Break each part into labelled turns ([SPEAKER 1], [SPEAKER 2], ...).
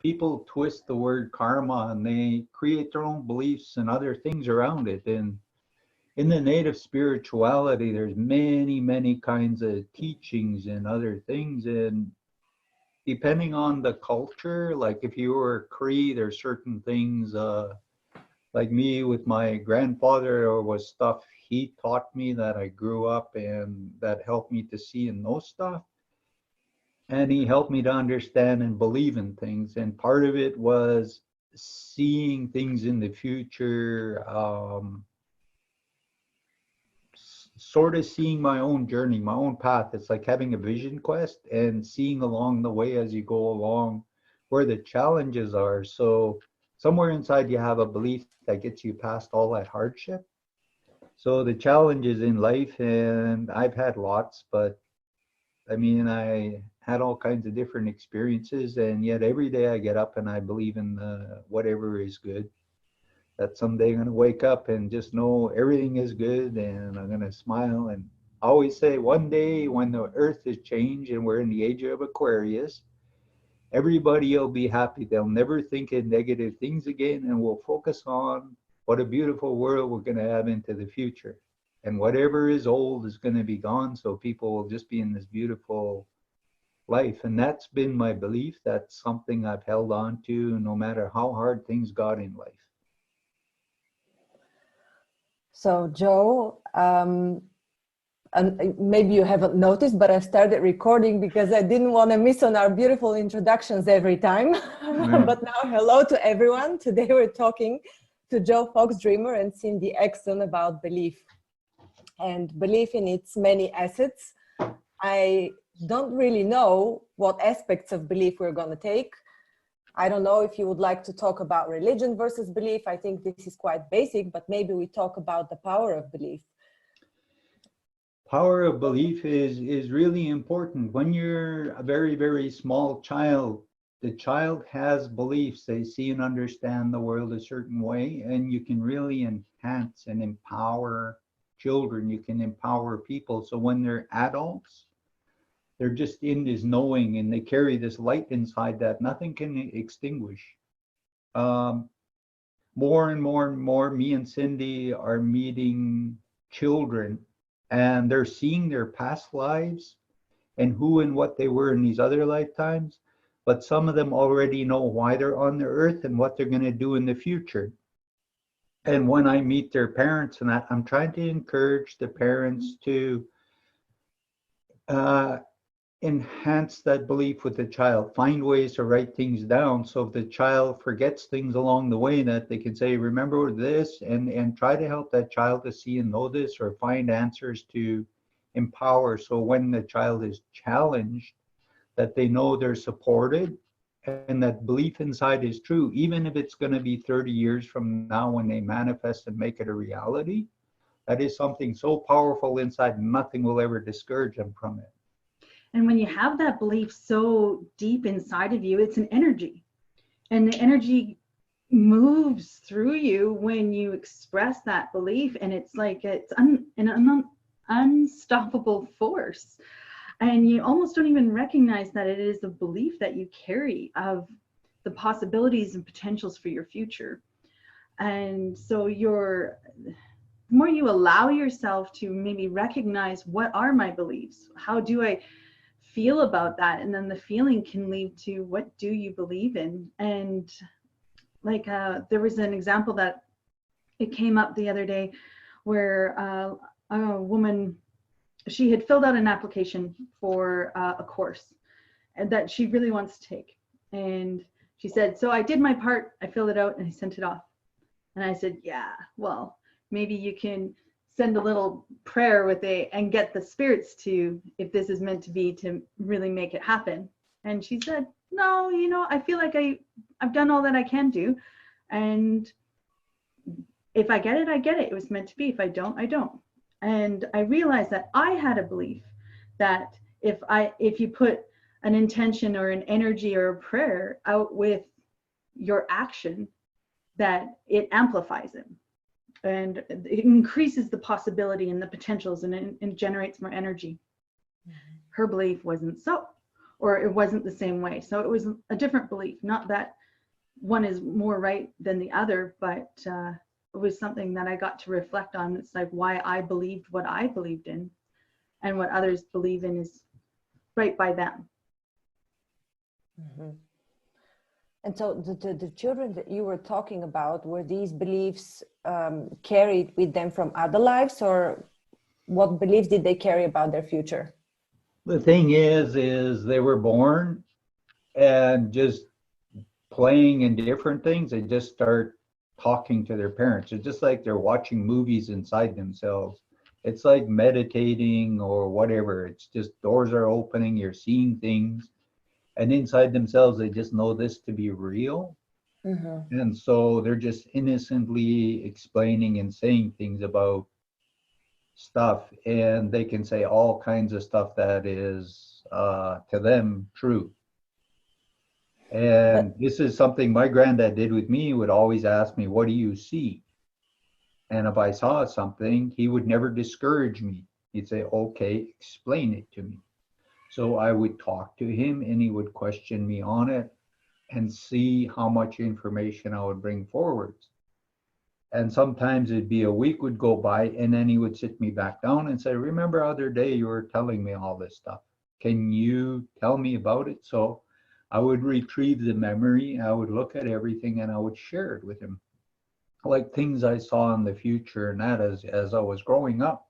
[SPEAKER 1] people twist the word karma and they create their own beliefs and other things around it. And in the native spirituality, there's many, many kinds of teachings and other things. And depending on the culture, like if you were Cree, there's certain things, like me with my grandfather, there was stuff he taught me that I grew up and that helped me to see and know stuff. And he helped me to understand and believe in things. And part of it was seeing things in the future, sort of seeing my own journey, my own path. It's like having a vision quest and seeing along the way as you go along where the challenges are. So somewhere inside you have a belief that gets you past all that hardship. So the challenges in life, and I've had lots, but I mean, I had all kinds of different experiences, and yet every day I get up and I believe in whatever is good. That someday I'm going to wake up and just know everything is good, and I'm going to smile. And I always say one day when the earth is changed and we're in the age of Aquarius, everybody will be happy. They'll never think of negative things again, and we'll focus on what a beautiful world we're going to have into the future. And whatever is old is going to be gone, so people will just be in this beautiful life. And that's been my belief. That's something I've held on to no matter how hard things got in life.
[SPEAKER 2] So Joe, and maybe you haven't noticed, but I started recording because I didn't want to miss on our beautiful introductions every time.
[SPEAKER 1] Yeah.
[SPEAKER 2] But now, hello to everyone. Today we're talking to Joe Fox Dreamer and Cindy Exton about belief and belief in its many assets. I don't really know what aspects of belief we're going to take. I don't know if you would like to talk about religion versus belief. I think this is quite basic, but maybe we talk about the power of belief.
[SPEAKER 1] Power of belief is really important. When you're a very, very small child, the child has beliefs. They see and understand the world a certain way, and you can really enhance and empower children. You can empower people. So when they're adults, they're just in this knowing, and they carry this light inside that nothing can extinguish. More and more and more, me and Cindy are meeting children, and they're seeing their past lives and who and what they were in these other lifetimes. But some of them already know why they're on the earth and what they're going to do in the future. And when I meet their parents, and I'm trying to encourage the parents to enhance that belief with the child, find ways to write things down so if the child forgets things along the way, that they can say, remember this, and try to help that child to see and know this, or find answers to empower. So when the child is challenged, that they know they're supported and that belief inside is true, even if it's going to be 30 years from now when they manifest and make it a reality. That is something so powerful inside, nothing will ever discourage them from it.
[SPEAKER 3] And when you have that belief so deep inside of you, it's an energy. And the energy moves through you when you express that belief. And it's like it's an unstoppable force. And you almost don't even recognize that it is a belief that you carry of the possibilities and potentials for your future. And so the more you allow yourself to maybe recognize, what are my beliefs? How do I feel about that? And then the feeling can lead to, what do you believe in? And like there was an example that it came up the other day where a woman, she had filled out an application for a course and that she really wants to take. And she said, so I did my part, I filled it out and I sent it off. And I said, yeah, well, maybe you can send a little prayer and get the spirits to, if this is meant to be, to really make it happen. And she said, no, I feel like I've done all that I can do. And if I get it, I get it. It was meant to be. If I don't, I don't. And I realized that I had a belief that if you put an intention or an energy or a prayer out with your action, that it amplifies it. And it increases the possibility and the potentials, and it generates more energy. Mm-hmm. Her belief wasn't so. or it wasn't the same way. So it was a different belief. Not that one is more right than the other, but it was something that I got to reflect on. It's like why I believed what I believed in, and what others believe in is right by them.
[SPEAKER 2] Mm-hmm. And so the children that you were talking about, were these beliefs carried with them from other lives, or what beliefs did they carry about their future?
[SPEAKER 1] The thing is they were born and just playing in different things. They just start talking to their parents. It's just like they're watching movies inside themselves. It's like meditating or whatever. It's just doors are opening, you're seeing things. And inside themselves, they just know this to be real.
[SPEAKER 2] Mm-hmm.
[SPEAKER 1] And so they're just innocently explaining and saying things about stuff. And they can say all kinds of stuff that is, to them, true.
[SPEAKER 2] But
[SPEAKER 1] And this is something my granddad did with me. He would always ask me, "What do you see?" And if I saw something, he would never discourage me. He'd say, "Okay, explain it to me." So I would talk to him and he would question me on it and see how much information I would bring forward. And sometimes it'd be a week would go by and then he would sit me back down and say, "Remember other day you were telling me all this stuff. Can you tell me about it?" So I would retrieve the memory, I would look at everything and I would share it with him. Like things I saw in the future and that as I was growing up.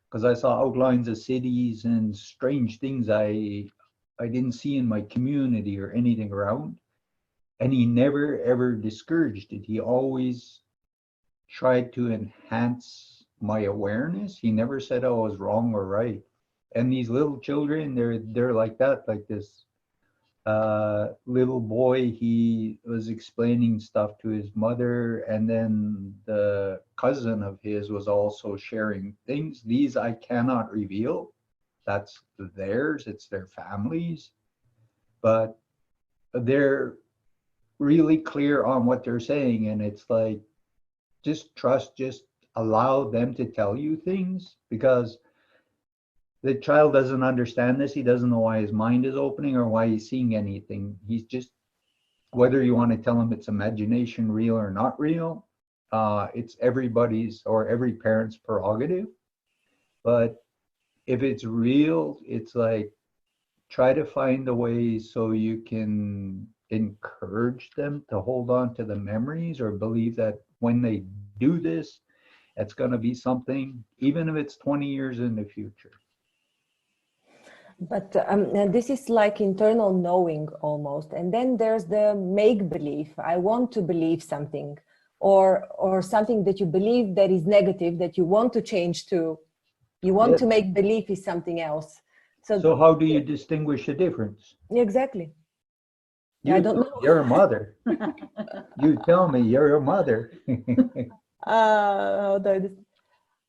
[SPEAKER 1] Because I saw outlines of cities and strange things I didn't see in my community or anything around. And he never ever discouraged it. He always tried to enhance my awareness. He never said I was wrong or right. And these little children, they're like that, like this little boy, he was explaining stuff to his mother, and then the cousin of his was also sharing things. These I cannot reveal. That's theirs, it's their families. But they're really clear on what they're saying. And it's like, just trust, just allow them to tell you things because the child doesn't understand this. He doesn't know why his mind is opening or why he's seeing anything. He's just, whether you want to tell him it's imagination, real or not real, it's everybody's or every parent's prerogative. But if it's real, it's like try to find a way so you can encourage them to hold on to the memories or believe that when they do this, it's going to be something, even if it's 20 years in the future.
[SPEAKER 2] But and this is like internal knowing almost, and then there's the make believe. I want to believe something, or something that you believe that is negative that you want to change to. You want
[SPEAKER 1] Yes.
[SPEAKER 2] to make belief is something else.
[SPEAKER 1] So how do you distinguish the difference?
[SPEAKER 2] Exactly. I
[SPEAKER 1] You,
[SPEAKER 2] don't know.
[SPEAKER 1] you're a mother. You tell me you're a mother.
[SPEAKER 2] How do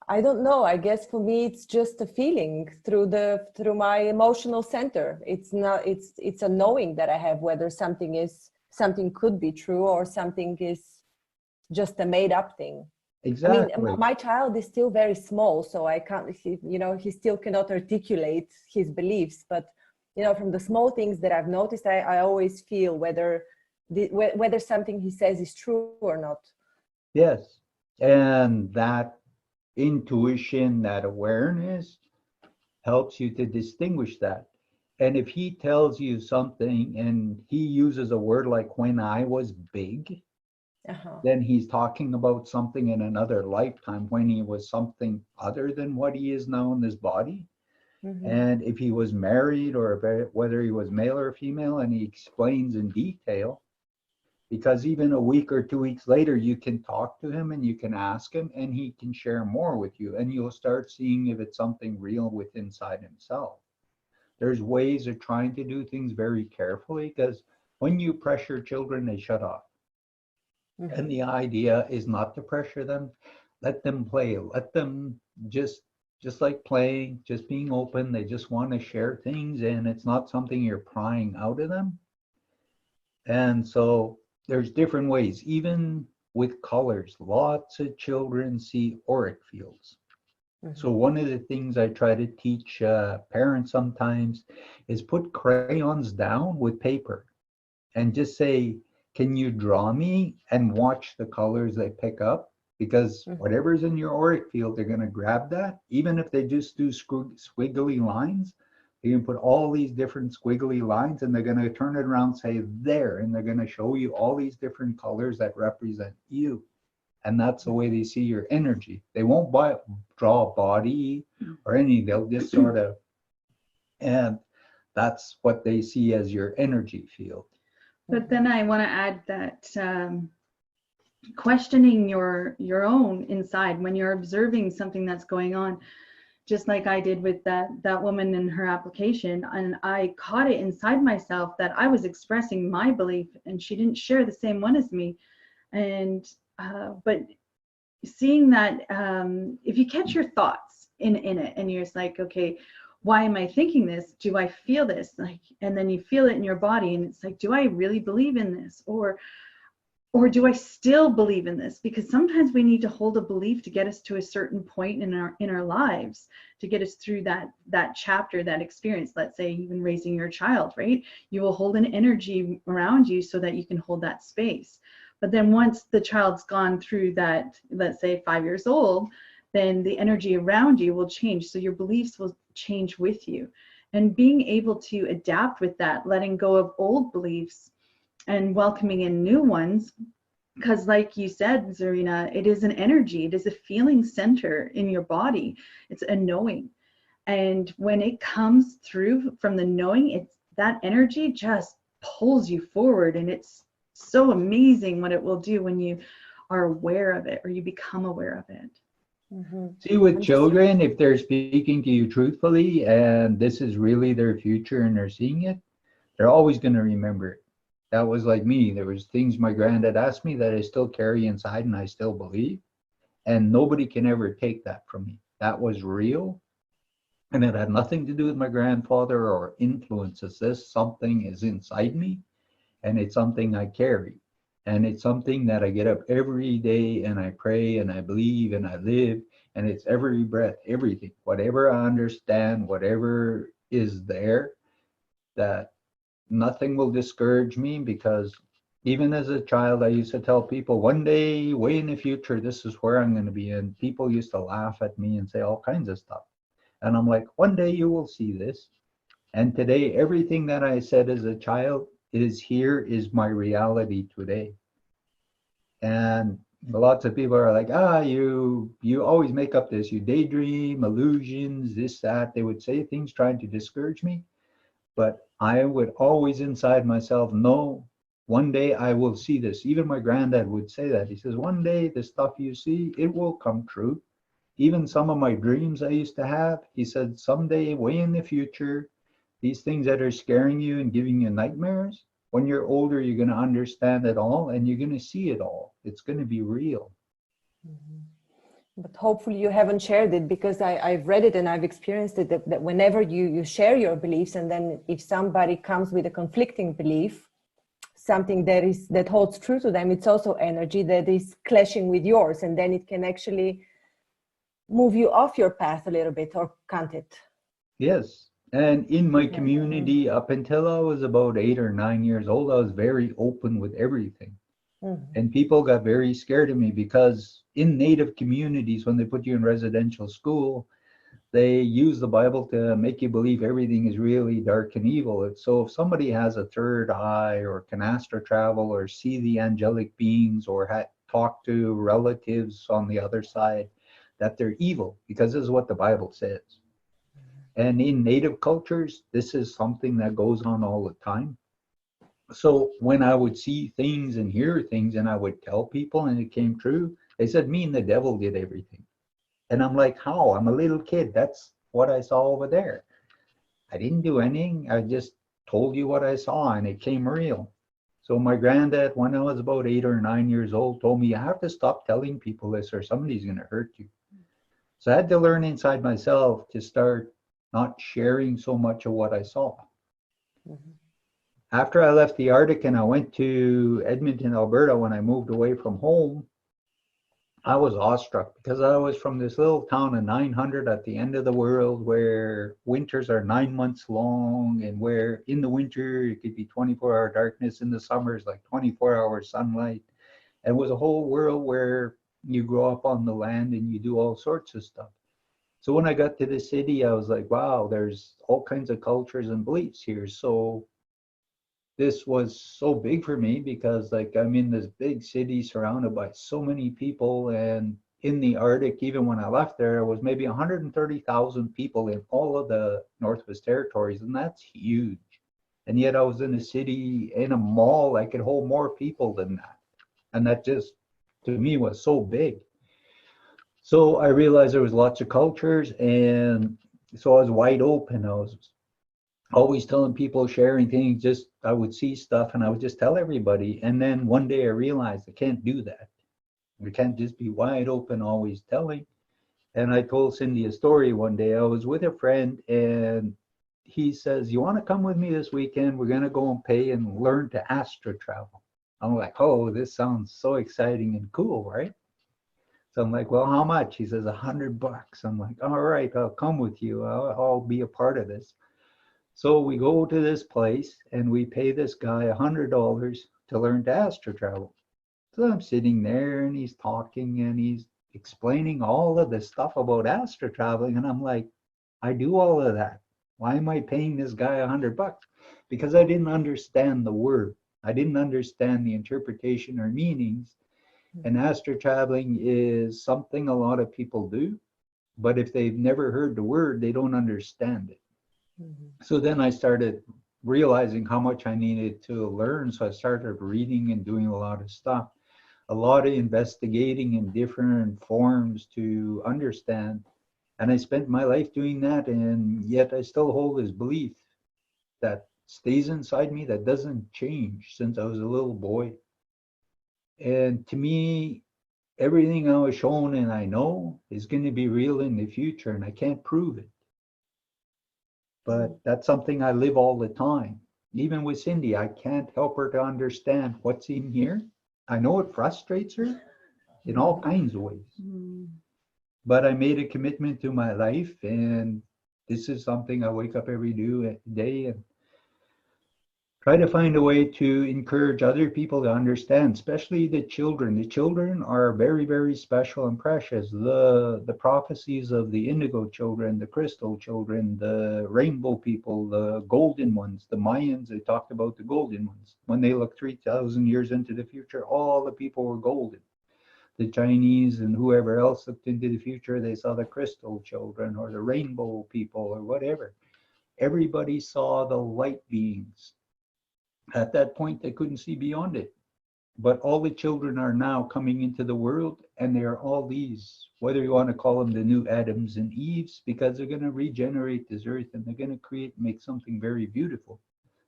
[SPEAKER 2] I don't know. I guess for me, it's just a feeling through my emotional center. It's not. It's a knowing that I have whether something could be true or something is just a made up thing. I mean,
[SPEAKER 1] Exactly.
[SPEAKER 2] my child is still very small, so I can't. He still cannot articulate his beliefs. But from the small things that I've noticed, I always feel whether something he says is true or not.
[SPEAKER 1] Yes. And that intuition, that awareness helps you to distinguish that. And if he tells you something and he uses a word like when I was big,
[SPEAKER 2] Uh-huh.
[SPEAKER 1] then he's talking about something in another lifetime when he was something other than what he is now in this body.
[SPEAKER 2] Mm-hmm.
[SPEAKER 1] And if he was married or whether he was male or female, and he explains in detail, because even a week or 2 weeks later, you can talk to him and you can ask him and he can share more with you. And you'll start seeing if it's something real within inside himself. There's ways of trying to do things very carefully because when you pressure children, they shut off.
[SPEAKER 2] Mm-hmm.
[SPEAKER 1] And the idea is not to pressure them. Let them play. Let them just like playing, just being open. They just want to share things and it's not something you're prying out of them. And so there's different ways, even with colors. Lots of children see auric fields. So one of the things I try to teach parents sometimes is put crayons down with paper and just say, can you draw me, and watch the colors they pick up? Because whatever's in your auric field, they're going to grab that. Even if they just do squiggly lines, you can put all these different squiggly lines and they're going to turn it around and say there, and they're going to show you all these different colors that represent you. And that's the way they see your energy. They won't draw a body or anything. They'll just sort of, and that's what they see as your energy field.
[SPEAKER 3] But then I want to add that questioning your own inside when you're observing something that's going on, just like I did with that woman in her application, and I caught it inside myself that I was expressing my belief and she didn't share the same one as me. And but seeing that if you catch your thoughts in it and you're just like, okay, why am I thinking this? Do I feel this? Like, and then you feel it in your body and it's like, do I really believe in this? Or do I still believe in this? Because sometimes we need to hold a belief to get us to a certain point in our lives, to get us through that chapter, that experience. Let's say even raising your child, right? You will hold an energy around you so that you can hold that space. But then once the child's gone through that, let's say 5 years old, then the energy around you will change. So your beliefs will change with you. And being able to adapt with that, letting go of old beliefs and welcoming in new ones, because like you said, Zarina, it is an energy, it is a feeling center in your body. It's a knowing. And when it comes through from the knowing, it's that energy just pulls you forward, and it's so amazing what it will do when you are aware of it or you become aware of it.
[SPEAKER 1] See, with children, if they're speaking to you truthfully and this is really their future and they're seeing it, they're always going to remember it. That was like me. There was things my granddad asked me that I still carry inside and I still believe, and nobody can ever take that from me. That was real, and it had nothing to do with my grandfather or influences. This something is inside me, and it's something I carry, and it's something that I get up every day and I pray and I believe and I live, and it's every breath, everything, whatever I understand, whatever is there, that nothing will discourage me. Because even as a child, I used to tell people, one day, way in the future, this is where I'm going to be. And people used to laugh at me and say all kinds of stuff. And I'm like, one day you will see this. And today, everything that I said as a child is my reality today. And lots of people are like, you always make up this, you daydream, illusions, this, that. They would say things trying to discourage me. But I would always inside myself know, one day I will see this. Even my granddad would say that. He says, one day the stuff you see, it will come true. Even some of my dreams I used to have, he said, someday, way in the future, these things that are scaring you and giving you nightmares, when you're older, you're going to understand it all and you're going to see it all. It's going to be real.
[SPEAKER 2] But hopefully you haven't shared it, because I've read it and I've experienced it, that whenever you share your beliefs, and then if somebody comes with a conflicting belief, something that holds true to them, it's also energy that is clashing with yours, and then it can actually move you off your path a little bit, or can't it?
[SPEAKER 1] Yes. And in my community, up until I was about 8 or 9 years old, I was very open with everything. And people got very scared of me, because in Native communities, when they put you in residential school, they use the Bible to make you believe everything is really dark and evil. So if somebody has a third eye, or can astral travel, or see the angelic beings, or talk to relatives on the other side, that they're evil, because this is what the Bible says. And in Native cultures, this is something that goes on all the time. So when I would see things and hear things and I would tell people and it came true, they said, me and the devil did everything. And I'm like, how? I'm a little kid. That's what I saw over there. I didn't do anything. I just told you what I saw and it came real. So my granddad, when I was about 8 or 9 years old, told me, you have to stop telling people this or somebody's going to hurt you. So I had to learn inside myself to start not sharing so much of what I saw. After I left the Arctic and I went to Edmonton, Alberta, when I moved away from home, I was awestruck because I was from this little town of 900 at the end of the world where winters are 9 months long, and where in the winter it could be 24-hour darkness, in the summers like 24-hour sunlight. And it was a whole world where you grow up on the land and you do all sorts of stuff. So when I got to the city, I was like, wow, there's all kinds of cultures and beliefs here. So this was so big for me because like I'm in this big city surrounded by so many people, and in the Arctic, even when I left there was maybe 130,000 people in all of the Northwest Territories, and that's huge. And yet I was in a city in a mall that could hold more people than that. And that just to me was so big. So I realized there was lots of cultures, and so I was wide open. I was always telling people, sharing things. Just I would see stuff and I would just tell everybody. And then one day I realized I can't do that. We can't just be wide open, always telling. And I told Cindy a story one day. I was with a friend and he says, "You want to come with me this weekend? We're going to go and pay and learn to astro travel." I'm like, "Oh, this sounds so exciting and cool, right?" So I'm like, "Well, how much?" He says, $100. I'm like, "All right, I'll come with you. I'll be a part of this." So we go to this place and we pay this guy $100 to learn to astro travel. So I'm sitting there and he's talking and he's explaining all of the stuff about astro traveling. And I'm like, I do all of that. Why am I paying this guy $100? Because I didn't understand the word. I didn't understand the interpretation or meanings. And astro traveling is something a lot of people do, but if they've never heard the word, they don't understand it. So then I started realizing how much I needed to learn. So I started reading and doing a lot of stuff, a lot of investigating in different forms to understand. And I spent my life doing that. And yet I still hold this belief that stays inside me that doesn't change since I was a little boy. And to me, everything I was shown and I know is going to be real in the future, and I can't prove it. But that's something I live all the time. Even with Cindy, I can't help her to understand what's in here. I know it frustrates her in all kinds of ways. But I made a commitment to my life, and this is something I wake up every day and try to find a way to encourage other people to understand, especially the children. The children are very, very special and precious. The prophecies of the indigo children, the crystal children, the rainbow people, the golden ones, the Mayans, they talked about the golden ones. When they looked 3,000 years into the future, all the people were golden. The Chinese and whoever else looked into the future, they saw the crystal children or the rainbow people or whatever. Everybody saw the light beings. At that point, they couldn't see beyond it. But all the children are now coming into the world, and they are all these, whether you want to call them the new Adams and Eves, because they're going to regenerate this earth and they're going to make something very beautiful.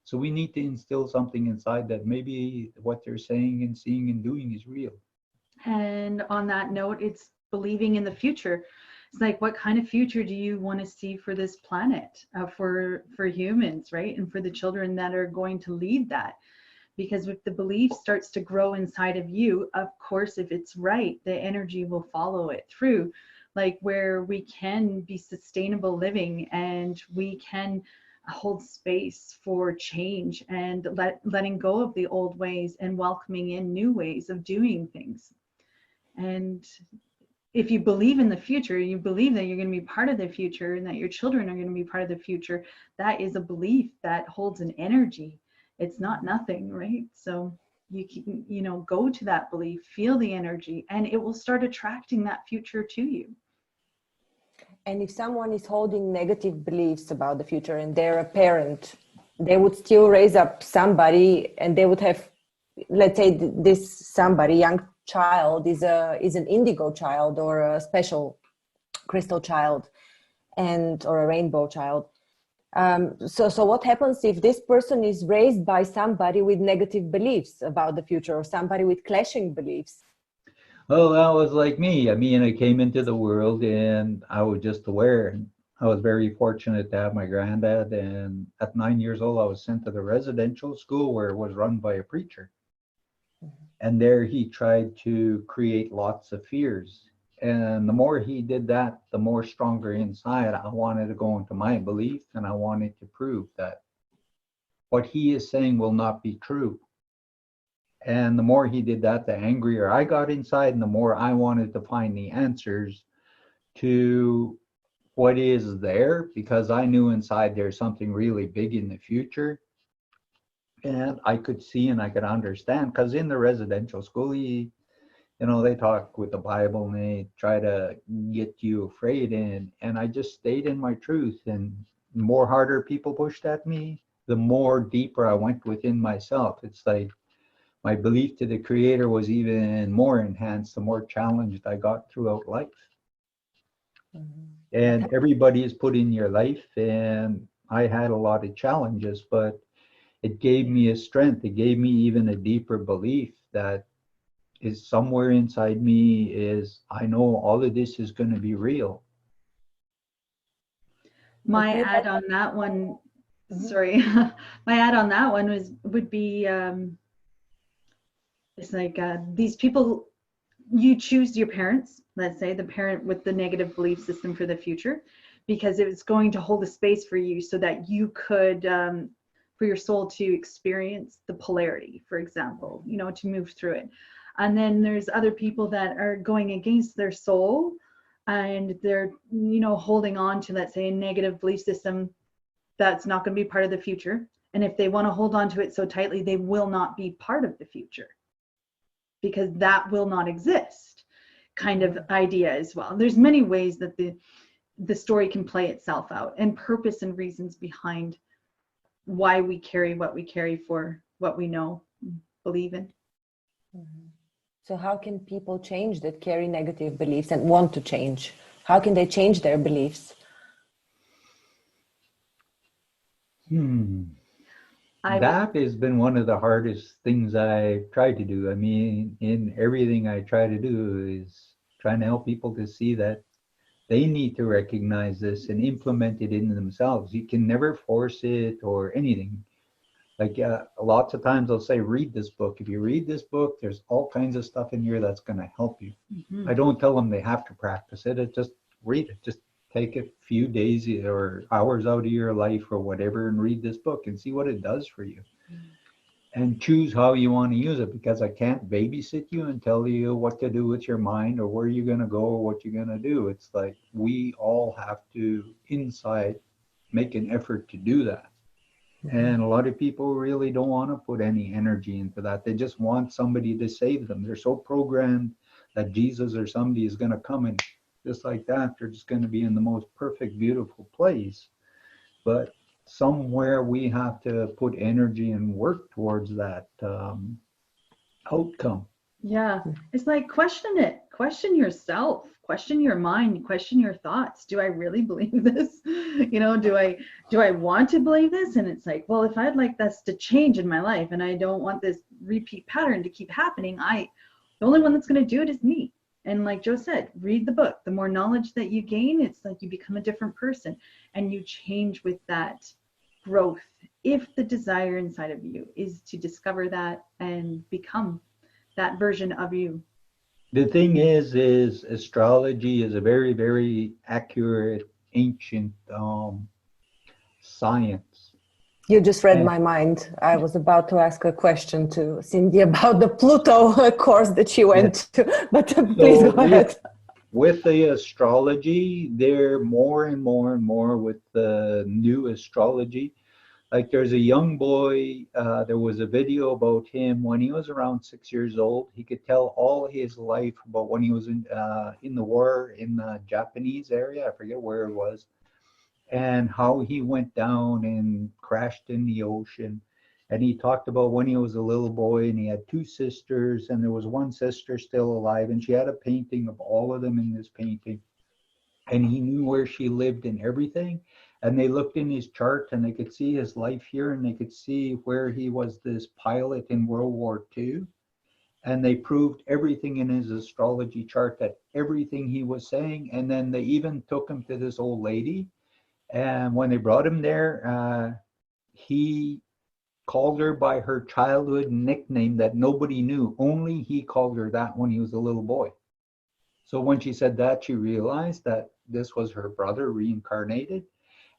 [SPEAKER 1] So we need to instill something inside that maybe what they're saying and seeing and doing is real.
[SPEAKER 3] And on that note, it's believing in the future. It's like, what kind of future do you want to see for this planet, for humans, right? And for the children that are going to lead that. Because if the belief starts to grow inside of you, of course, if it's right, the energy will follow it through, like where we can be sustainable living and we can hold space for change and letting go of the old ways and welcoming in new ways of doing things. And if you believe in the future, you believe that you're going to be part of the future and that your children are going to be part of the future, that is a belief that holds an energy. It's not nothing, right? So you can, go to that belief, feel the energy, and it will start attracting that future to you.
[SPEAKER 2] And if someone is holding negative beliefs about the future and they're a parent, they would still raise up somebody, and they would have, let's say this somebody, young child is an indigo child or a special crystal child or a rainbow child. So what happens if this person is raised by somebody with negative beliefs about the future, or somebody with clashing beliefs?
[SPEAKER 1] Well, that was like me. I mean, I came into the world and I was just aware. And I was very fortunate to have my granddad. And at 9 years old, I was sent to the residential school where it was run by a preacher. And there he tried to create lots of fears. And the more he did that, the more stronger inside I wanted to go into my belief, and I wanted to prove that what he is saying will not be true. And the more he did that, the angrier I got inside, and the more I wanted to find the answers to what is there, because I knew inside there's something really big in the future. And I could see and I could understand, because in the residential school, they talk with the Bible and they try to get you afraid. And I just stayed in my truth. And the more harder people pushed at me, the more deeper I went within myself. It's like my belief to the Creator was even more enhanced the more challenged I got throughout life. And everybody is put in your life, and I had a lot of challenges, but it gave me a strength. It gave me even a deeper belief that is somewhere inside me is, I know all of this is going to be real.
[SPEAKER 3] My add on that one, sorry, my add on that one would be, it's like these people, you choose your parents, let's say the parent with the negative belief system for the future, because it was going to hold a space for you so that you could, for your soul to experience the polarity, for example, to move through it. And then there's other people that are going against their soul, and they're, holding on to, let's say, a negative belief system that's not going to be part of the future. And if they want to hold on to it so tightly, they will not be part of the future, because that will not exist, kind of idea as well. There's many ways that the story can play itself out, and purpose and reasons behind why we carry what we carry for what we know, believe in.
[SPEAKER 2] So how can people change that carry negative beliefs and want to change? How can they change their beliefs?
[SPEAKER 1] That has been one of the hardest things I tried to do. I mean, in everything I try to do is trying to help people to see that they need to recognize this and implement it in themselves. You can never force it or anything. Like lots of times I'll say, read this book. If you read this book, there's all kinds of stuff in here that's going to help you. I don't tell them they have to practice it. Just read it. Just take a few days or hours out of your life or whatever and read this book and see what it does for you. And choose how you want to use it, because I can't babysit you and tell you what to do with your mind or where you're going to go or what you're going to do. It's like we all have to inside make an effort to do that. And a lot of people really don't want to put any energy into that. They just want somebody to save them. They're so programmed that Jesus or somebody is going to come, and just like that, they're just going to be in the most perfect, beautiful place. But somewhere we have to put energy and work towards that outcome.
[SPEAKER 3] Yeah, it's like question it, question yourself, question your mind, question your thoughts. Do I really believe this? Do I want to believe this? And it's like, well, if I'd like this to change in my life and I don't want this repeat pattern to keep happening, the only one that's going to do it is me. And like Joe said, read the book. The more knowledge that you gain, it's like you become a different person and you change with that growth. If the desire inside of you is to discover that and become that version of you.
[SPEAKER 1] The thing is astrology is a very, very accurate, ancient science.
[SPEAKER 2] You just read my mind. I was about to ask a question to Cindy about the Pluto course that she went to, but please go ahead.
[SPEAKER 1] With the astrology, they're more and more and more with the new astrology. Like there's a young boy, there was a video about him when he was around 6 years old. He could tell all his life about when he was in the war in the Japanese area. I forget where it was. And how he went down and crashed in the ocean. And he talked about when he was a little boy and he had two sisters, and there was one sister still alive, and she had a painting of all of them in this painting. And he knew where she lived and everything. And they looked in his chart and they could see his life here, and they could see where he was this pilot in World War II. And they proved everything in his astrology chart, that everything he was saying. And then they even took him to this old lady. And when they brought him there, he called her by her childhood nickname that nobody knew. Only he called her that when he was a little boy. So when she said that, she realized that this was her brother reincarnated.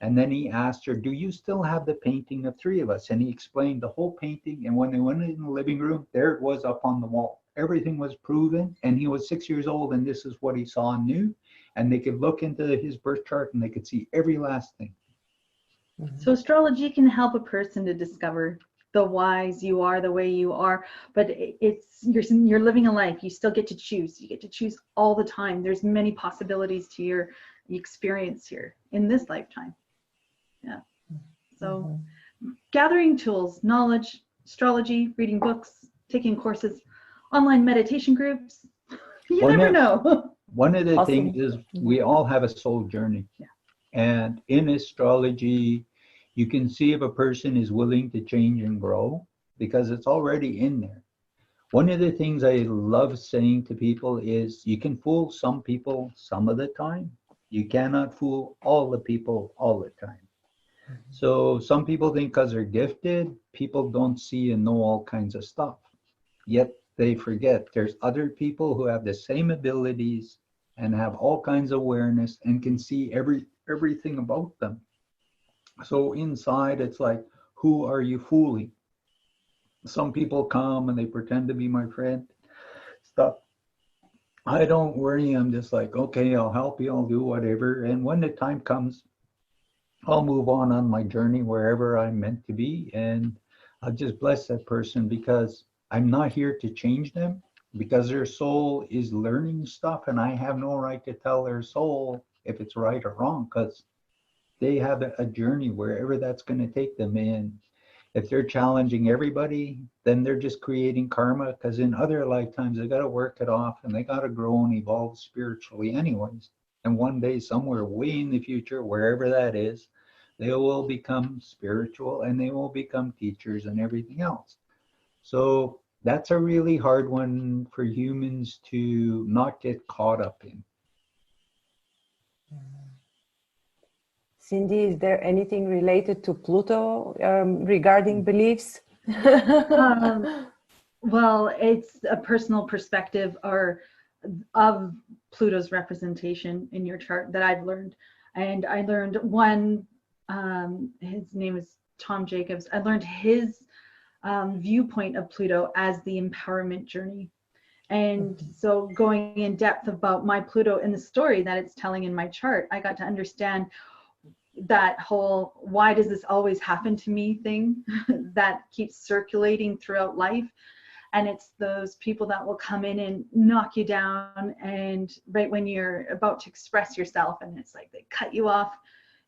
[SPEAKER 1] And then he asked her, do you still have the painting of three of us? And he explained the whole painting. And when they went in the living room, there it was up on the wall. Everything was proven. And he was 6 years old, and this is what he saw and knew. And they could look into his birth chart and they could see every last thing.
[SPEAKER 3] So astrology can help a person to discover the whys you are the way you are, but you're living a life. You still get to choose. You get to choose all the time. There's many possibilities to your experience here in this lifetime. Yeah. So gathering tools, knowledge, astrology, reading books, taking courses, online meditation groups. You never know.
[SPEAKER 1] One of the
[SPEAKER 2] Awesome.
[SPEAKER 1] things is we all have a soul journey.
[SPEAKER 3] Yeah.
[SPEAKER 1] And in astrology, you can see if a person is willing to change and grow because it's already in there. One of the things I love saying to people is you can fool some people some of the time. You cannot fool all the people all the time. So some people think because they're gifted, people don't see and know all kinds of stuff. Yet they forget there's other people who have the same abilities and have all kinds of awareness and can see everything about them. So inside, it's like, who are you fooling? Some people come and they pretend to be my friend. Stuff. I don't worry. I'm just like, okay, I'll help you. I'll do whatever. And when the time comes, I'll move on my journey wherever I'm meant to be. And I'll just bless that person because I'm not here to change them because their soul is learning stuff. And I have no right to tell their soul if it's right or wrong because they have a journey wherever that's going to take them in. If they're challenging everybody, then they're just creating karma because in other lifetimes, they got to work it off and they got to grow and evolve spiritually anyways. And one day, somewhere way in the future, wherever that is, they will become spiritual and they will become teachers and everything else. So that's a really hard one for humans to not get caught up in.
[SPEAKER 2] Cindy, is there anything related to Pluto regarding beliefs?
[SPEAKER 3] Well, it's a personal perspective of Pluto's representation in your chart that I've learned. And I learned one, his name is Tom Jacobs. I learned his viewpoint of Pluto as the empowerment journey. And so going in depth about my Pluto and the story that it's telling in my chart, I got to understand that whole why does this always happen to me thing that keeps circulating throughout life. And it's those people that will come in and knock you down, and right when you're about to express yourself, and it's like they cut you off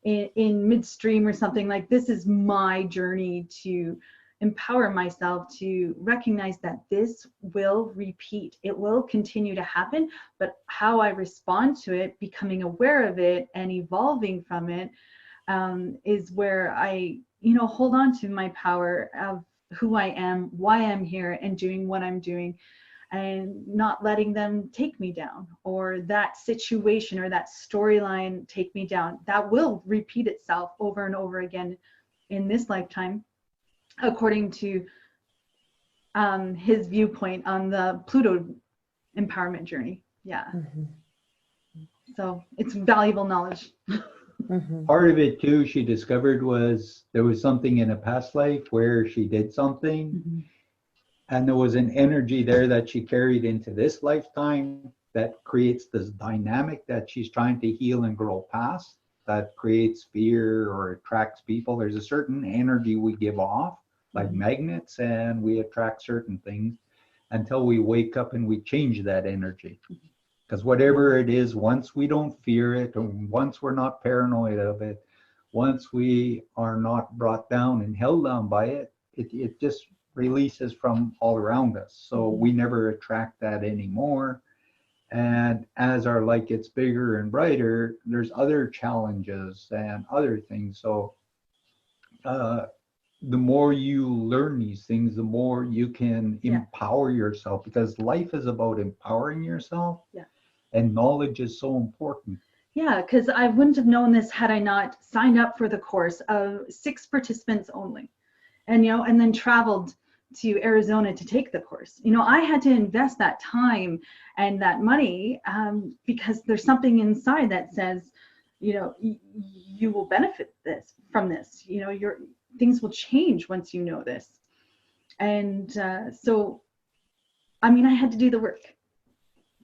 [SPEAKER 3] in midstream or something. Like, this is my journey to empower myself to recognize that this will repeat. It will continue to happen, but how I respond to it, becoming aware of it and evolving from it, is where I, hold on to my power of who I am, why I'm here, and doing what I'm doing, and not letting them take me down, or that situation or that storyline take me down. That will repeat itself over and over again in this lifetime, according to his viewpoint on the Pluto empowerment journey. Yeah.
[SPEAKER 2] Mm-hmm.
[SPEAKER 3] So it's valuable knowledge.
[SPEAKER 2] Mm-hmm.
[SPEAKER 1] Part of it too, she discovered was there was something in a past life where she did something,
[SPEAKER 3] Mm-hmm.
[SPEAKER 1] and there was an energy there that she carried into this lifetime that creates this dynamic that she's trying to heal and grow past, that creates fear or attracts people. There's a certain energy we give off like magnets, and we attract certain things until we wake up and we change that energy. Because whatever it is, once we don't fear it, or once we're not paranoid of it, once we are not brought down and held down by it, it just releases from all around us. So we never attract that anymore. And as our light gets bigger and brighter, there's other challenges and other things. So the more you learn these things, the more you can empower yourself, because life is about empowering yourself.
[SPEAKER 3] Yeah.
[SPEAKER 1] And knowledge is so important.
[SPEAKER 3] Yeah, because I wouldn't have known this had I not signed up for the course of 6 participants only. and and then traveled to Arizona to take the course. I had to invest that time and that money because there's something inside that says, you will benefit from this. Your things will change once you know this. And so, I had to do the work.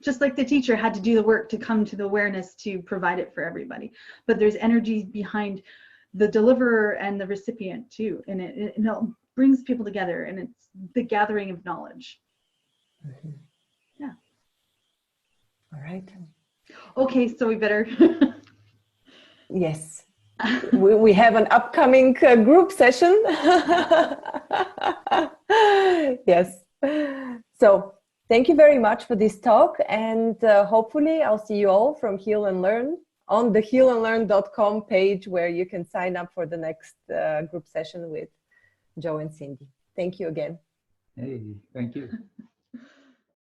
[SPEAKER 3] Just like the teacher had to do the work to come to the awareness to provide it for everybody. But there's energy behind the deliverer and the recipient too. And it brings people together, and it's the gathering of knowledge.
[SPEAKER 2] Mm-hmm.
[SPEAKER 3] Yeah.
[SPEAKER 2] All right.
[SPEAKER 3] Okay, so we better.
[SPEAKER 2] Yes. we have an upcoming group session. Yes. So thank you very much for this talk, and hopefully I'll see you all from Heal and Learn on the healandlearn.com page, where you can sign up for the next group session with Joe and Cindy. Thank you again.
[SPEAKER 1] Hey, thank you.